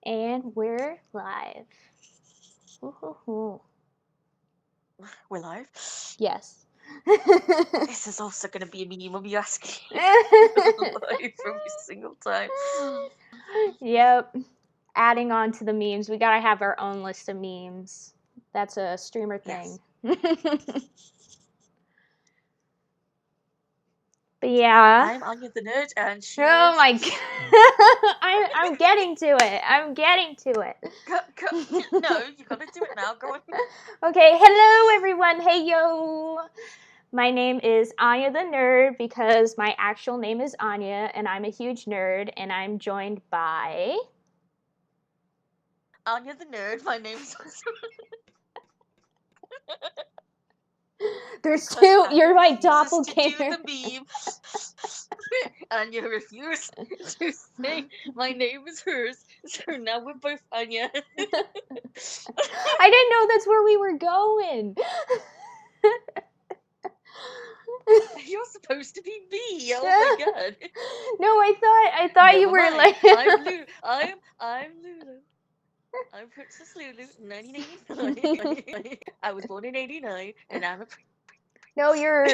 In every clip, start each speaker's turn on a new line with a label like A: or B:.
A: And we're live. Ooh.
B: We're live?
A: Yes.
B: This is also going to be a meme of me asking live every single time.
A: Yep. Adding on to the memes. We gotta have our own list of memes. That's a streamer thing.
B: Yes.
A: But yeah.
B: I'm Anya the Nerd, and she
A: Oh
B: is...
A: my god. I'm getting to it.
B: No, you gotta do it now. Go on.
A: Okay, hello everyone. Hey yo. My name is Anya the Nerd because my actual name is Anya and I'm a huge nerd, and I'm joined by...
B: Anya the Nerd, my name's also...
A: There's two. You're my
B: doppelganger.
A: doppelganger.
B: To do the meme. And you refuse to say my name is hers, so now we're both Anya.
A: I didn't know that's where we were going.
B: You're supposed to be me. Oh my god.
A: No, I thought
B: Never
A: you were
B: mind.
A: like...
B: I'm Lulu. I'm Lulu. I'm Princess Lulu, 1989. I was born in 89, and I'm a
A: No, you're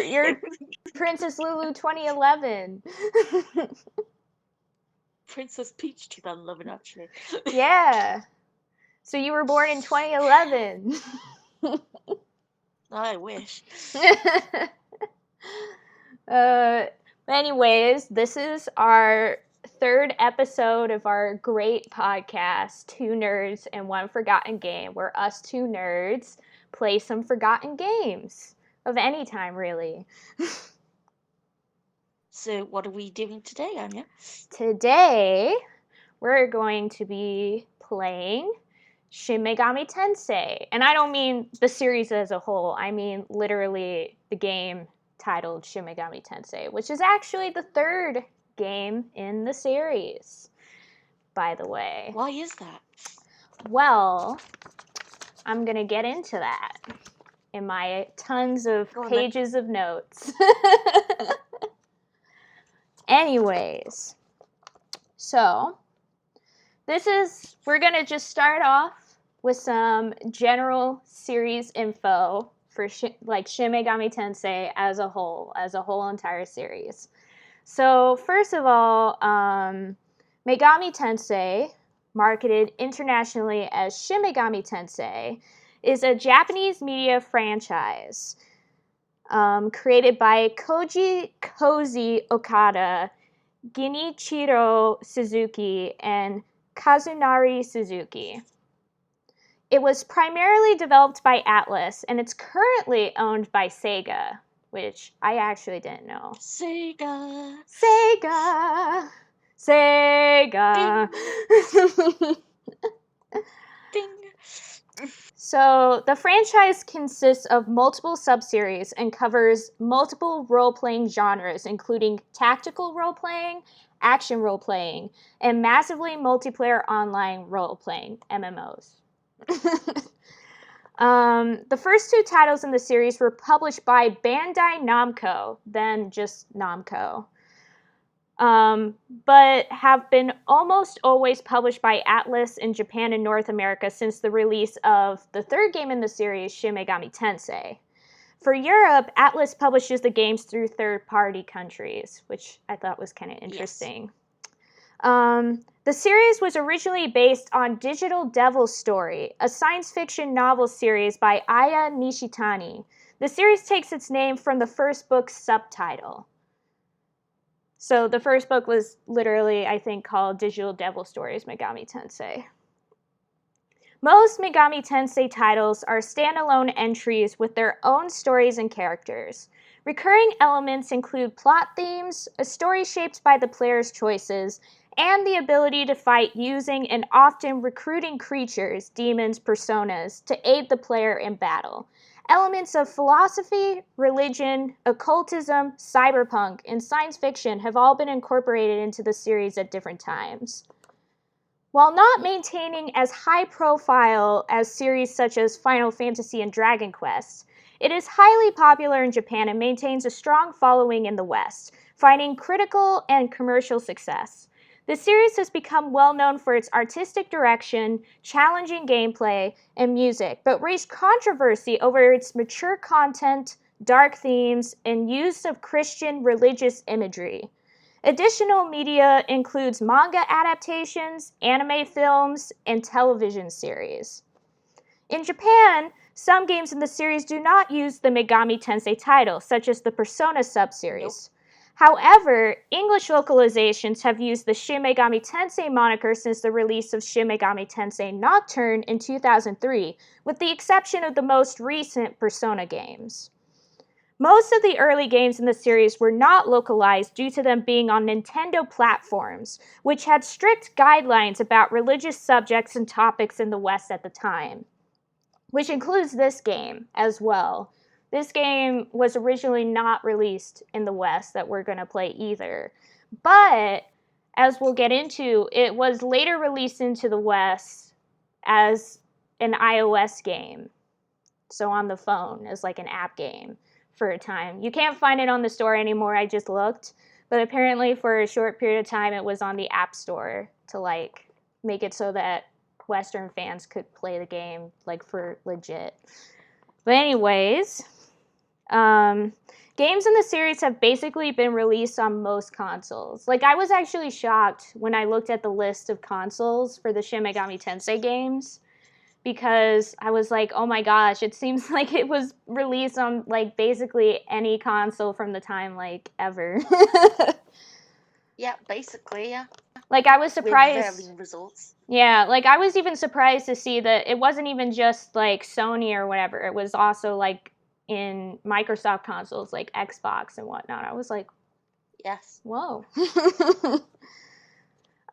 A: Princess Lulu 2011.
B: Princess Peach 2011, actually.
A: Yeah. So you were born in 2011.
B: I wish.
A: Anyways, this is our third episode of our great podcast, Two Nerds and One Forgotten Game, where us two nerds play some forgotten games of any time, really.
B: So what are we doing today, Anya?
A: Today, we're going to be playing Shin Megami Tensei. And I don't mean the series as a whole. I mean literally the game titled Shin Megami Tensei, which is actually the third game in the series, by the way.
B: Why is that?
A: Well, I'm going to get into that in my tons of pages of notes. Anyways, so we're going to just start off with some general series info for Shin Megami Tensei as a whole entire series. So first of all, Megami Tensei, marketed internationally as Shin Megami Tensei, is a Japanese media franchise created by Koji Kozi Okada, Genichiro Suzuki, and Kazunari Suzuki. It was primarily developed by Atlus, and it's currently owned by Sega, which I actually didn't know.
B: Sega.
A: Ding.
B: Ding.
A: So the franchise consists of multiple subseries and covers multiple role-playing genres, including tactical role-playing, action role-playing, and massively multiplayer online role-playing, MMOs. The first two titles in the series were published by Bandai Namco, then just Namco, but have been almost always published by Atlus in Japan and North America since the release of the third game in the series, Shin Megami Tensei. For Europe, Atlus publishes the games through third-party countries, which I thought was kind of interesting. Yes. The series was originally based on Digital Devil's Story, a science fiction novel series by Aya Nishitani. The series takes its name from the first book's subtitle. So the first book was literally, I think, called Digital Devil Stories Megami Tensei. Most Megami Tensei titles are standalone entries with their own stories and characters. Recurring elements include plot themes, a story shaped by the player's choices, and the ability to fight using and often recruiting creatures, demons, personas, to aid the player in battle. Elements of philosophy, religion, occultism, cyberpunk, and science fiction have all been incorporated into the series at different times. While not maintaining as high profile as series such as Final Fantasy and Dragon Quest, it is highly popular in Japan and maintains a strong following in the West, finding critical and commercial success. The series has become well known for its artistic direction, challenging gameplay, and music, but raised controversy over its mature content, dark themes, and use of Christian religious imagery. Additional media includes manga adaptations, anime films, and television series. In Japan, some games in the series do not use the Megami Tensei title, such as the Persona subseries. However, English localizations have used the Shin Megami Tensei moniker since the release of Shin Megami Tensei Nocturne in 2003, with the exception of the most recent Persona games. Most of the early games in the series were not localized due to them being on Nintendo platforms, which had strict guidelines about religious subjects and topics in the West at the time, which includes this game as well. This game was originally not released in the West that we're going to play either. But, as we'll get into, it was later released into the West as an iOS game. So on the phone, as like an app game for a time. You can't find it on the store anymore, I just looked. But apparently for a short period of time, it was on the App Store to like make it so that Western fans could play the game like for legit. But anyways, games in the series have basically been released on most consoles. Like, I was actually shocked when I looked at the list of consoles for the Shin Megami Tensei games, because I was like, oh my gosh, it seems like it was released on like basically any console from the time like ever.
B: Yeah, basically, yeah.
A: Like, I was surprised.
B: With varying results.
A: Yeah, like I was even surprised to see that it wasn't even just like Sony or whatever. It was also like in Microsoft consoles like Xbox and whatnot. I was like,
B: yes,
A: whoa.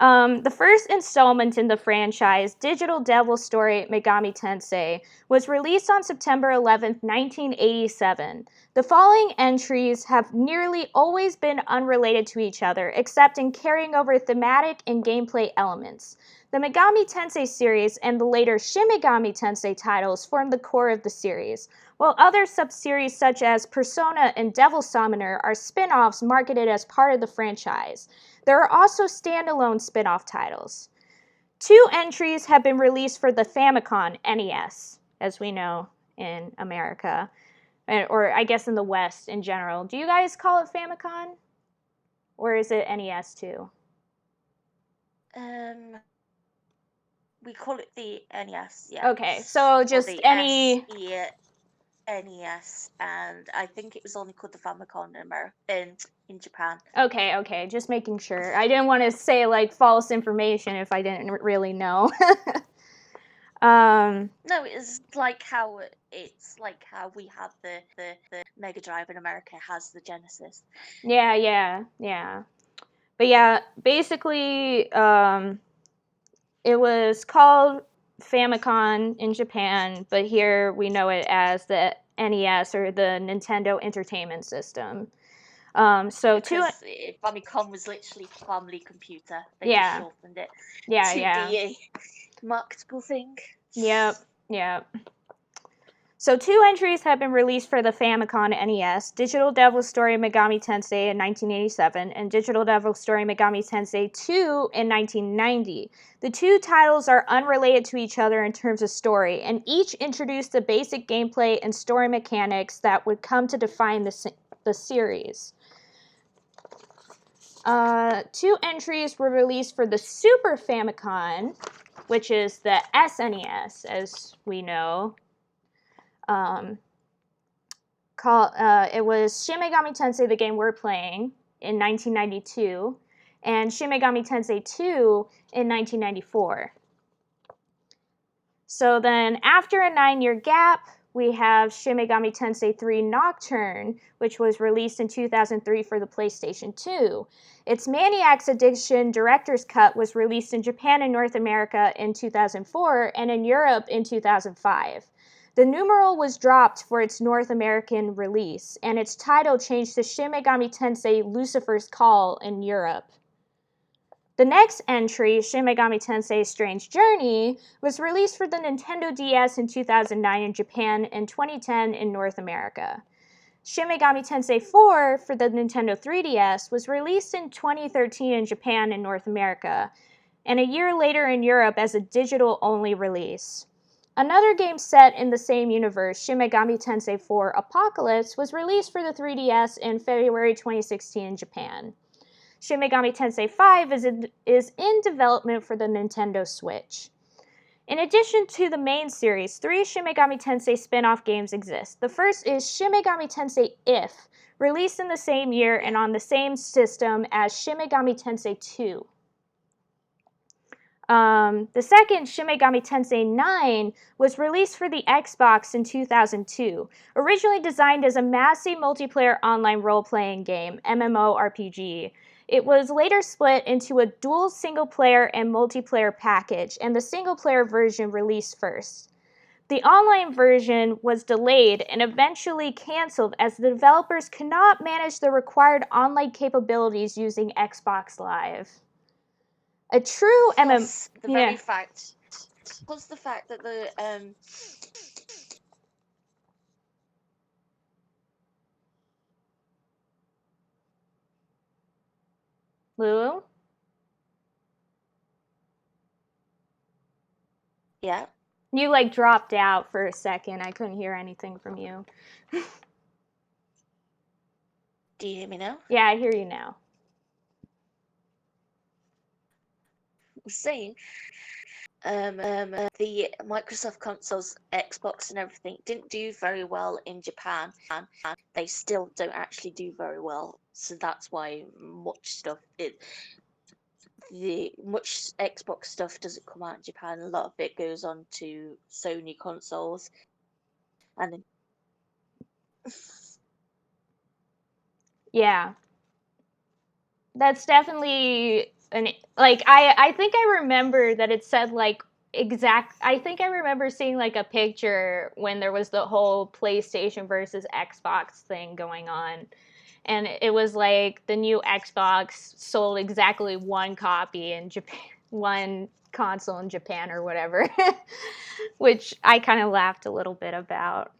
A: The first installment in the franchise, Digital Devil Story Megami Tensei, was released on September 11, 1987. The following entries have nearly always been unrelated to each other, except in carrying over thematic and gameplay elements. The Megami Tensei series and the later Shin Megami Tensei titles form the core of the series, while other sub-series such as Persona and Devil Summoner are spin-offs marketed as part of the franchise. There are also standalone spin-off titles. 2 entries have been released for the Famicom NES, as we know in America, or I guess in the West in general. Do you guys call it Famicom? Or is it NES too?
B: We call it the NES, yeah.
A: Okay, so just any...
B: NES, and I think it was only called the Famicom in Japan.
A: Okay, just making sure. I didn't want to say like false information if I didn't really know.
B: No, it's like how we have the Mega Drive in America has the Genesis.
A: Yeah. But yeah, basically, it was called Famicom in Japan, but here we know it as the NES, or the Nintendo Entertainment System. So
B: because Famicom was literally family computer. They
A: just
B: shortened it to
A: be
B: a marketable thing.
A: Yep. So 2 entries have been released for the Famicom NES, Digital Devil Story Megami Tensei in 1987 and Digital Devil Story Megami Tensei 2 in 1990. The 2 titles are unrelated to each other in terms of story, and each introduced the basic gameplay and story mechanics that would come to define the series. 2 entries were released for the Super Famicom, which is the SNES, as we know. It was Shin Megami Tensei, the game we're playing, in 1992, and Shin Megami Tensei 2 in 1994. So then, after a 9-year gap, we have Shin Megami Tensei 3 Nocturne, which was released in 2003 for the PlayStation 2. Its Maniacs Edition Director's Cut was released in Japan and North America in 2004 and in Europe in 2005. The numeral was dropped for its North American release, and its title changed to Shin Megami Tensei Lucifer's Call in Europe. The next entry, Shin Megami Tensei Strange Journey, was released for the Nintendo DS in 2009 in Japan and 2010 in North America. Shin Megami Tensei 4 for the Nintendo 3DS was released in 2013 in Japan and North America, and a year later in Europe as a digital-only release. Another game set in the same universe, Shin Megami Tensei 4 Apocalypse, was released for the 3DS in February 2016 in Japan. Shin Megami Tensei 5 is in development for the Nintendo Switch. In addition to the main series, 3 Shin Megami Tensei spin-off games exist. The first is Shin Megami Tensei If, released in the same year and on the same system as Shin Megami Tensei 2. The second, Shin Megami Tensei 9, was released for the Xbox in 2002. Originally designed as a massive multiplayer online role-playing game, MMORPG, it was later split into a dual single-player and multiplayer package, and the single-player version released first. The online version was delayed and eventually canceled as the developers could not manage the required online capabilities using Xbox Live. A true
B: Plus, the
A: yeah.
B: very fact, plus the fact that the
A: Lulu?
B: yeah.
A: You like dropped out for a second. I couldn't hear anything from you.
B: Do you hear me now?
A: Yeah, I hear you now.
B: I'm saying, the Microsoft consoles, Xbox and everything didn't do very well in Japan, and they still don't actually do very well. So that's why much Xbox stuff doesn't come out in Japan. A lot of it goes on to Sony consoles, and then
A: Yeah. That's definitely I think I remember that it said like I think I remember seeing like a picture when there was the whole PlayStation versus Xbox thing going on. And it was like the new Xbox sold exactly one copy in Japan, one console in Japan or whatever, which I kind of laughed a little bit about.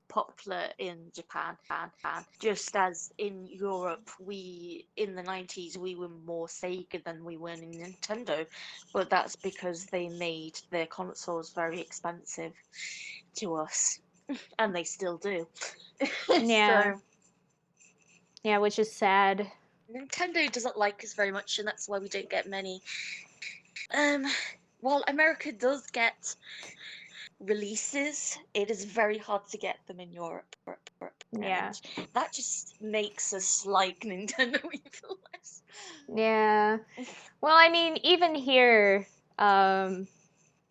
B: popular in Japan, just as in Europe, in the 90s we were more Sega than we were in Nintendo, but that's because they made their consoles very expensive to us, and they still do.
A: Yeah.
B: So
A: Yeah, which is sad.
B: Nintendo doesn't like us very much, and that's why we don't get many. While America does get releases, it is very hard to get them in Europe.
A: Yeah.
B: And that just makes us like Nintendo even less.
A: Yeah. Well, I mean, even here,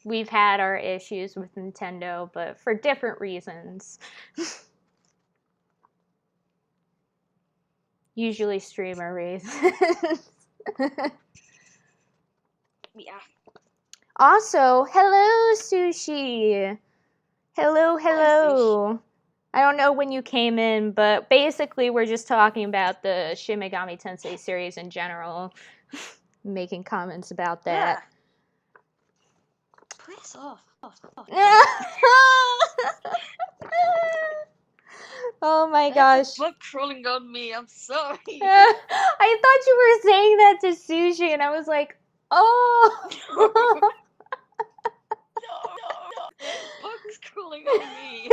A: we've had our issues with Nintendo, but for different reasons. Usually streamer reasons.
B: Yeah.
A: Also, hello, Sushi. Hello, hello. I don't know when you came in, but basically we're just talking about the Shin Megami Tensei series in general, making comments about that.
B: Piss off.
A: Oh my
B: There's
A: gosh.
B: a bug crawling on me. I'm sorry.
A: I thought you were saying that to Sushi, and I was like, oh.
B: No. There's bugs crawling on me.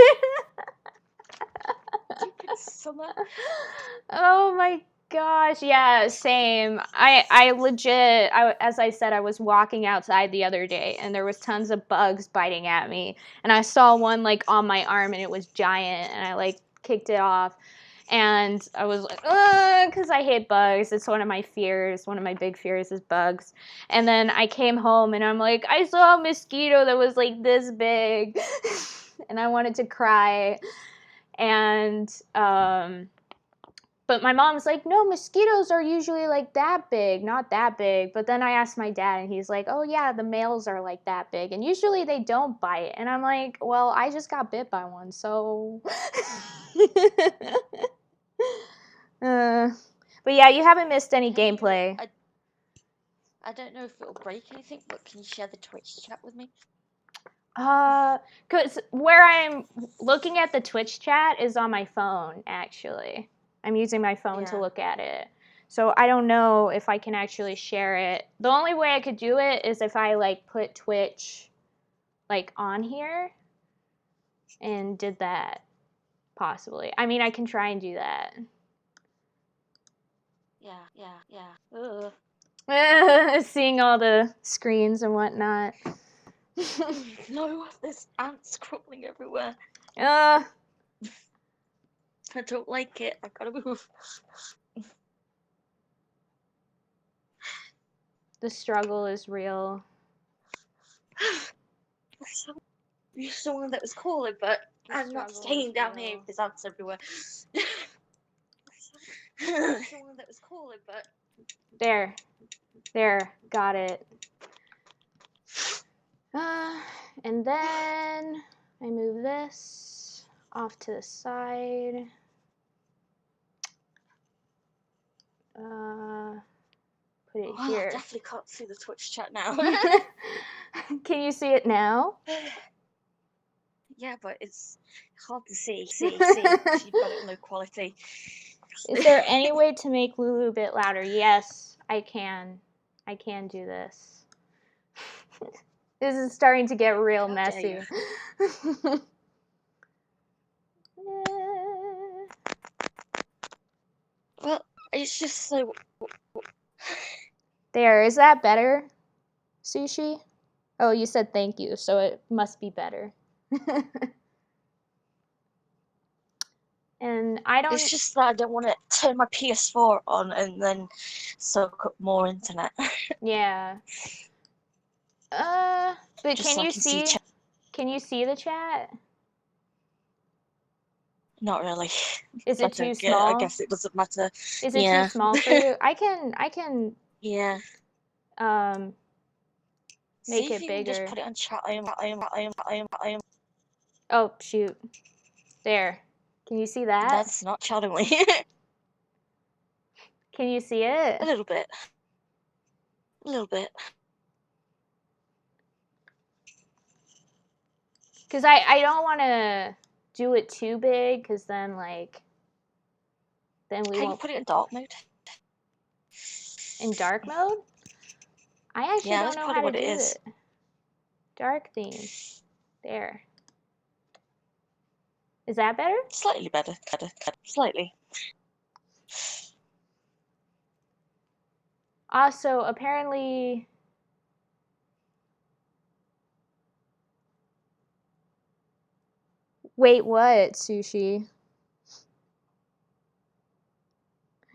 B: Stupid summer.
A: Oh my gosh. Yeah, same. I legit, as I said, I was walking outside the other day and there was tons of bugs biting at me. And I saw one like on my arm and it was giant and I like kicked it off. And I was like, because I hate bugs. It's one of my fears. One of my big fears is bugs. And then I came home and I'm like, I saw a mosquito that was like this big. And I wanted to cry. And, but my mom's like, no, mosquitoes are usually like that big, not that big. But then I asked my dad, and he's like, oh, yeah, the males are like that big. And usually they don't bite. And I'm like, well, I just got bit by one, so. But yeah, you haven't missed any gameplay.
B: I don't know if it'll break anything, but can you share the Twitch chat with me?
A: Because where I'm looking at the Twitch chat is on my phone, actually. I'm using my phone to look at it. So I don't know if I can actually share it. The only way I could do it is if I, like, put Twitch, like, on here and did that, possibly. I mean, I can try and do that. Seeing all the screens and whatnot.
B: No, there's ants crawling everywhere.
A: Uh,
B: I don't like it. I gotta move.
A: the struggle is real.
B: You're someone that was calling, but I'm not staying down here if there's ants everywhere. Someone that was calling, but
A: There, got it. And then I move this off to the side. Put it here.
B: I definitely can't see the Twitch chat now.
A: Can you see it now?
B: Yeah, but it's hard to see. You've got it in low quality.
A: Is there any way to make Lulu a bit louder? Yes, I can. I can do this. This is starting to get real messy.
B: Well, it's just so...
A: There, is that better, Sushi? Oh, you said thank you, so it must be better. And I don't...
B: It's just that I don't want to turn my PS4 on and then soak up more internet.
A: Yeah. But
B: just
A: can
B: so
A: you see... Can you see the chat?
B: Not really.
A: Is it too small?
B: I guess it doesn't matter.
A: Is it too small for you? I can.
B: Yeah.
A: Make it bigger.
B: Just put it on chat.
A: Oh shoot! There. Can you see that?
B: That's not chatting me.
A: Can you see it?
B: A little bit.
A: Because I don't want to do it too big, because then we
B: Can you
A: won't
B: put it in dark mode?
A: In dark mode? I actually don't know how to do it. Dark theme. There. Is that better?
B: Slightly better. Slightly.
A: Also, apparently... Wait, what, Sushi?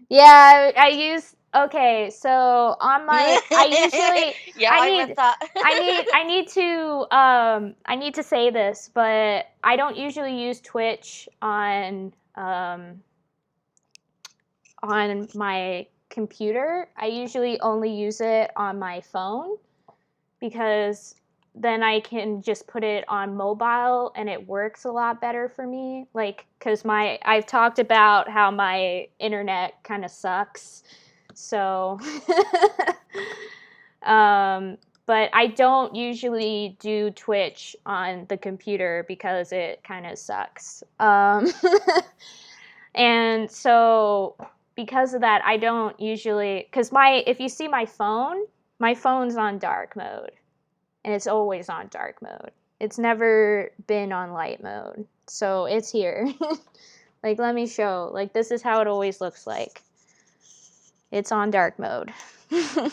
A: Yeah, I use... Okay, so on my... I usually...
B: Yeah, I read that.
A: I need to say this, but I don't usually use Twitch on my computer. I usually only use it on my phone, because then I can just put it on mobile and it works a lot better for me. Like, because I've talked about how my internet kind of sucks. So, but I don't usually do Twitch on the computer because it kind of sucks. And so because of that, I don't usually, because if you see my phone's on dark mode. And it's always on dark mode. It's never been on light mode. So it's here. Like, let me show. Like, this is how it always looks like. It's on dark mode. I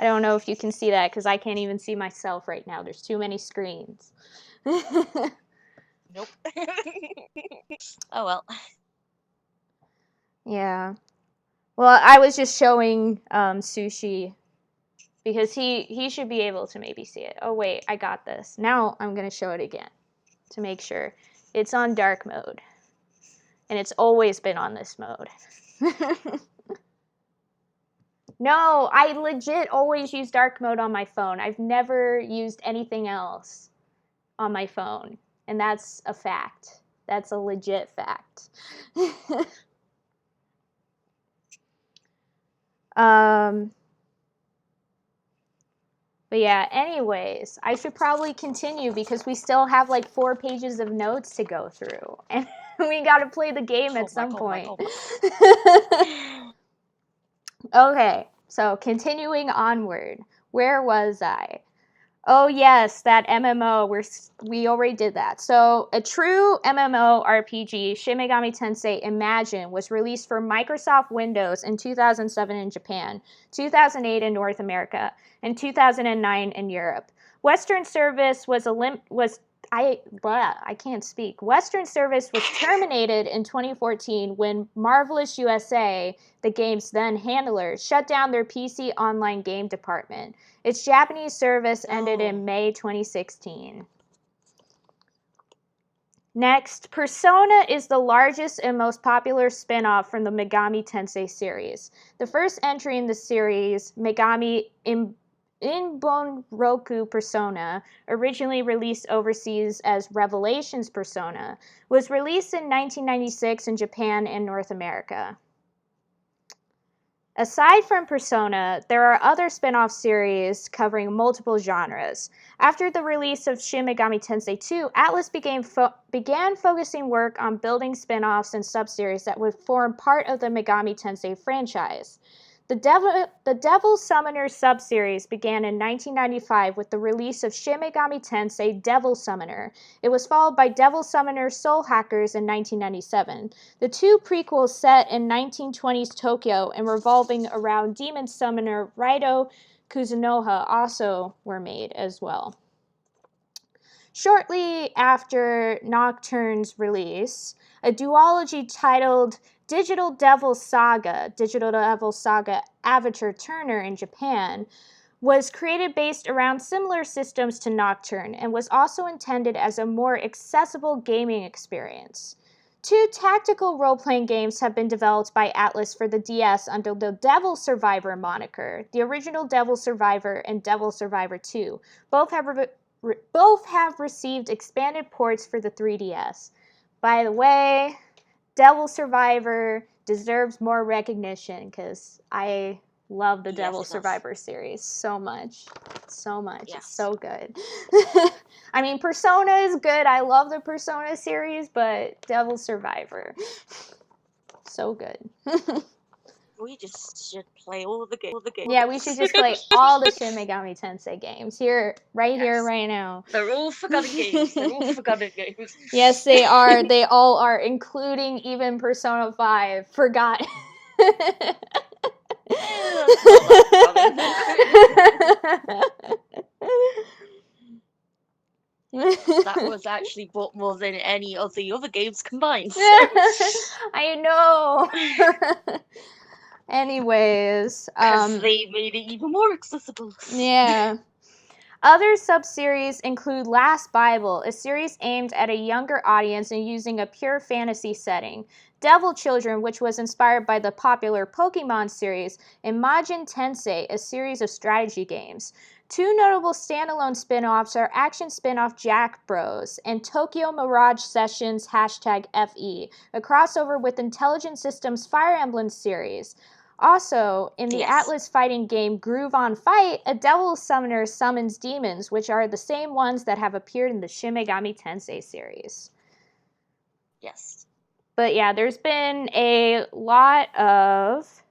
A: don't know if you can see that, because I can't even see myself right now. There's too many screens.
B: Nope. Oh, well.
A: Yeah. Well, I was just showing Sushi, because he should be able to maybe see it. Oh, wait, I got this. Now I'm going to show it again to make sure. It's on dark mode. And it's always been on this mode. No, I legit always use dark mode on my phone. I've never used anything else on my phone. And that's a fact. That's a legit fact. But yeah, anyways, I should probably continue because we still have like 4 pages of notes to go through. And we got to play the game at some point. Okay, so continuing onward. Where was I? Oh yes, that MMO. We already did that. So a true MMORPG, Shin Megami Tensei Imagine, was released for Microsoft Windows in 2007 in Japan, 2008 in North America, and 2009 in Europe. Western service I can't speak. Western service was terminated in 2014 when Marvelous USA, the game's then handler, shut down their PC online game department. Its Japanese service ended in May 2016. Next, Persona is the largest and most popular spin-off from the Megami Tensei series. The first entry in the series, Megami Inbonroku Persona, originally released overseas as Revelations Persona, was released in 1996 in Japan and North America. Aside from Persona, there are other spin-off series covering multiple genres. After the release of Shin Megami Tensei 2, Atlus began focusing work on building spin-offs and sub-series that would form part of the Megami Tensei franchise. The Devil Summoner sub-series began in 1995 with the release of Shin Megami Tensei Devil Summoner. It was followed by Devil Summoner Soul Hackers in 1997. The 2 prequels set in 1920s Tokyo and revolving around demon summoner Raito Kuzunoha also were made as well. Shortly after Nocturne's release, a duology titled Digital Devil Saga Avatar Turner in Japan, was created based around similar systems to Nocturne and was also intended as a more accessible gaming experience. 2 tactical role-playing games have been developed by Atlus for the DS under the Devil Survivor moniker, the original Devil Survivor and Devil Survivor 2. Both have received expanded ports for the 3DS. By the way, Devil Survivor deserves more recognition because I love the Devil Survivor series so much. So much. Yes. It's so good. I mean, Persona is good. I love the Persona series, but Devil Survivor, so good.
B: We just should play all the games.
A: Yeah, we should just play all the Shin Megami Tensei games here, right now.
B: They're all forgotten games.
A: Yes, they are. They all are, including even Persona 5. Forgotten.
B: That was actually bought more than any of the other games combined. So.
A: I know. Anyways,
B: because they made it even more accessible.
A: Yeah. Other sub-series include Last Bible, a series aimed at a younger audience and using a pure fantasy setting. Devil Children, which was inspired by the popular Pokemon series, and Majin Tensei, a series of strategy games. 2 notable standalone spin-offs are action spin-off Jack Bros and Tokyo Mirage Sessions #FE, a crossover with Intelligent Systems' Fire Emblem series. Also, in the Atlus fighting game Groove on Fight, a devil summoner summons demons, which are the same ones that have appeared in the Shin Megami Tensei series.
B: Yes.
A: But yeah, there's been a lot of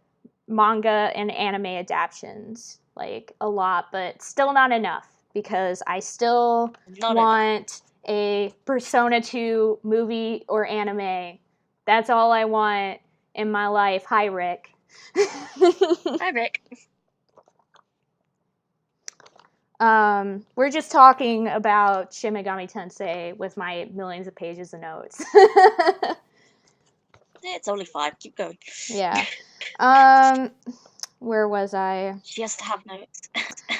A: manga and anime adaptations. Like, a lot, but still not enough. Because I still want a Persona 2 movie or anime. That's all I want in my life. Hi, Rick.
B: Hi, Rick.
A: We're just talking about Shin Megami Tensei with my millions of pages of notes.
B: It's only 5. Keep going.
A: Yeah. Where was I?
B: She has to have notes.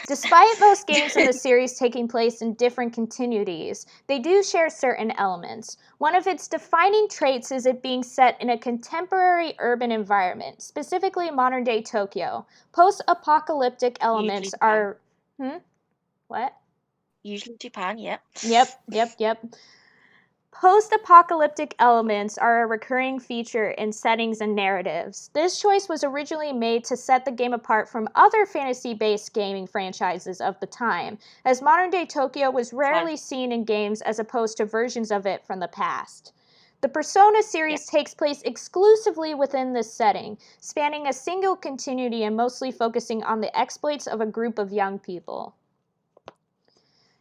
A: Despite most games in the series taking place in different continuities, they do share certain elements. One of its defining traits is it being set in a contemporary urban environment, specifically modern-day Tokyo. Post-apocalyptic elements are... What?
B: Usually Japan, yep.
A: Yep. Post-apocalyptic elements are a recurring feature in settings and narratives. This choice was originally made to set the game apart from other fantasy-based gaming franchises of the time, as modern-day Tokyo was rarely seen in games as opposed to versions of it from the past. The Persona series takes place exclusively within this setting, spanning a single continuity and mostly focusing on the exploits of a group of young people.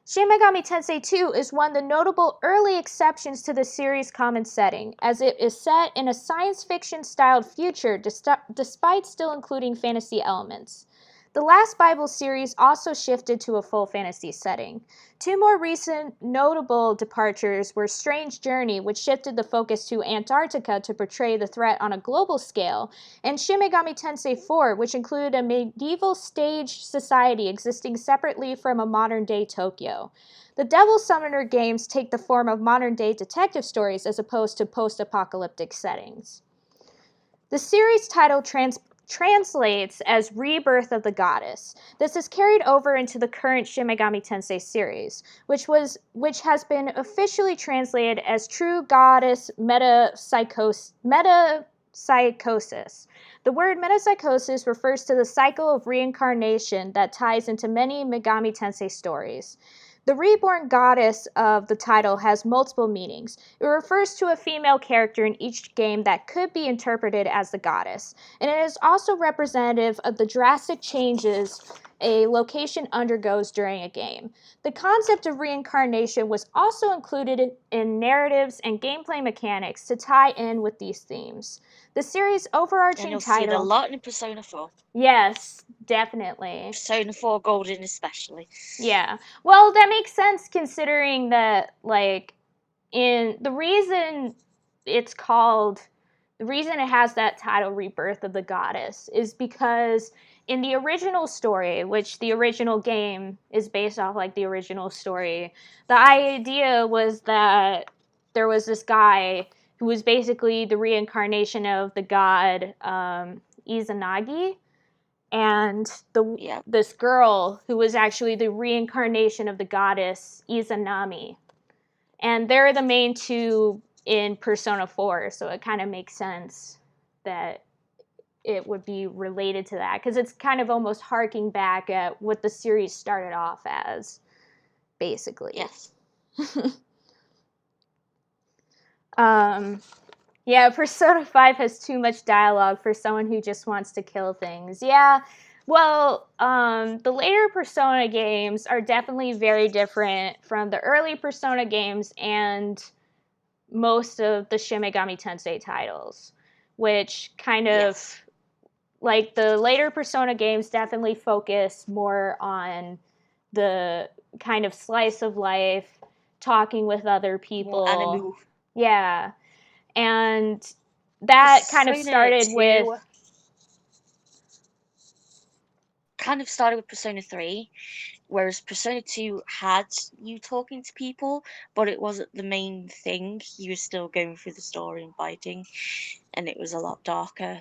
A: Shin Megami Tensei 2 is one of the notable early exceptions to the series' common setting, as it is set in a science fiction-styled future despite still including fantasy elements. The last Bible series also shifted to a full fantasy setting. Two more recent notable departures were Strange Journey, which shifted the focus to Antarctica to portray the threat on a global scale, and Shin Megami Tensei 4, which included a medieval stage society existing separately from a modern-day Tokyo. The Devil Summoner games take the form of modern-day detective stories as opposed to post-apocalyptic settings. The series title translates as Rebirth of the Goddess. This is carried over into the current Shin Megami Tensei series, which has been officially translated as True Goddess Metapsychosis. The word metapsychosis refers to the cycle of reincarnation that ties into many Megami Tensei stories. The reborn goddess of the title has multiple meanings. It refers to a female character in each game that could be interpreted as the goddess, and it is also representative of the drastic changes a location undergoes during a game. The concept of reincarnation was also included in narratives and gameplay mechanics to tie in with these themes. The series' overarching
B: and you'll
A: title...
B: see it a lot in Persona 4.
A: Yes, definitely.
B: Persona 4 Golden especially.
A: Yeah. Well, that makes sense considering that, like, the reason it has that title, Rebirth of the Goddess, is because in the original story, which the original game is based off, like, the original story, the idea was that there was this guy who was basically the reincarnation of the god Izanagi, and this girl who was actually the reincarnation of the goddess Izanami. And they're the main two in Persona 4, so it kind of makes sense that it would be related to that, because it's kind of almost harking back at what the series started off as, basically.
B: Yes.
A: Yeah, Persona 5 has too much dialogue for someone who just wants to kill things. Yeah, well, the later Persona games are definitely very different from the early Persona games and most of the Shin Megami Tensei titles, which kind of, like, the later Persona games definitely focus more on the kind of slice of life, talking with other people.
B: More anime.
A: Yeah. And that kind of started with
B: Persona 3, whereas Persona 2 had you talking to people, but it wasn't the main thing. You were still going through the story and fighting, and it was a lot darker.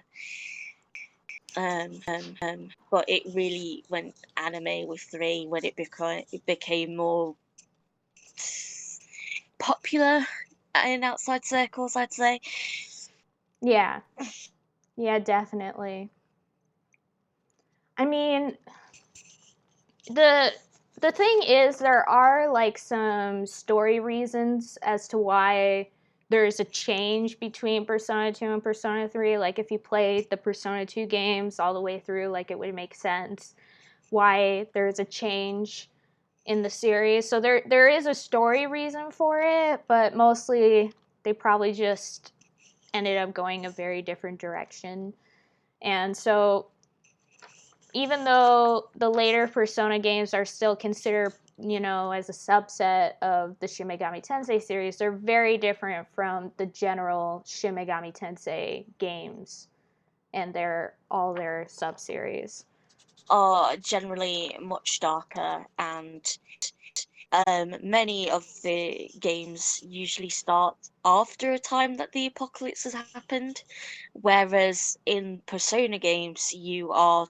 B: But it really went anime with 3 when it became more popular in outside circles, I'd say.
A: Yeah. Yeah, definitely. I mean, the thing is, there are, like, some story reasons as to why there's a change between Persona 2 and Persona 3. Like, if you play the Persona 2 games all the way through, like, it would make sense why there's a change in the series. So there is a story reason for it, but mostly they probably just ended up going a very different direction. And so even though the later Persona games are still considered, as a subset of the Shin Megami Tensei series, they're very different from the general Shin Megami Tensei games and all their sub-series.
B: Are generally much darker, and many of the games usually start after a time that the apocalypse has happened, whereas in Persona games you are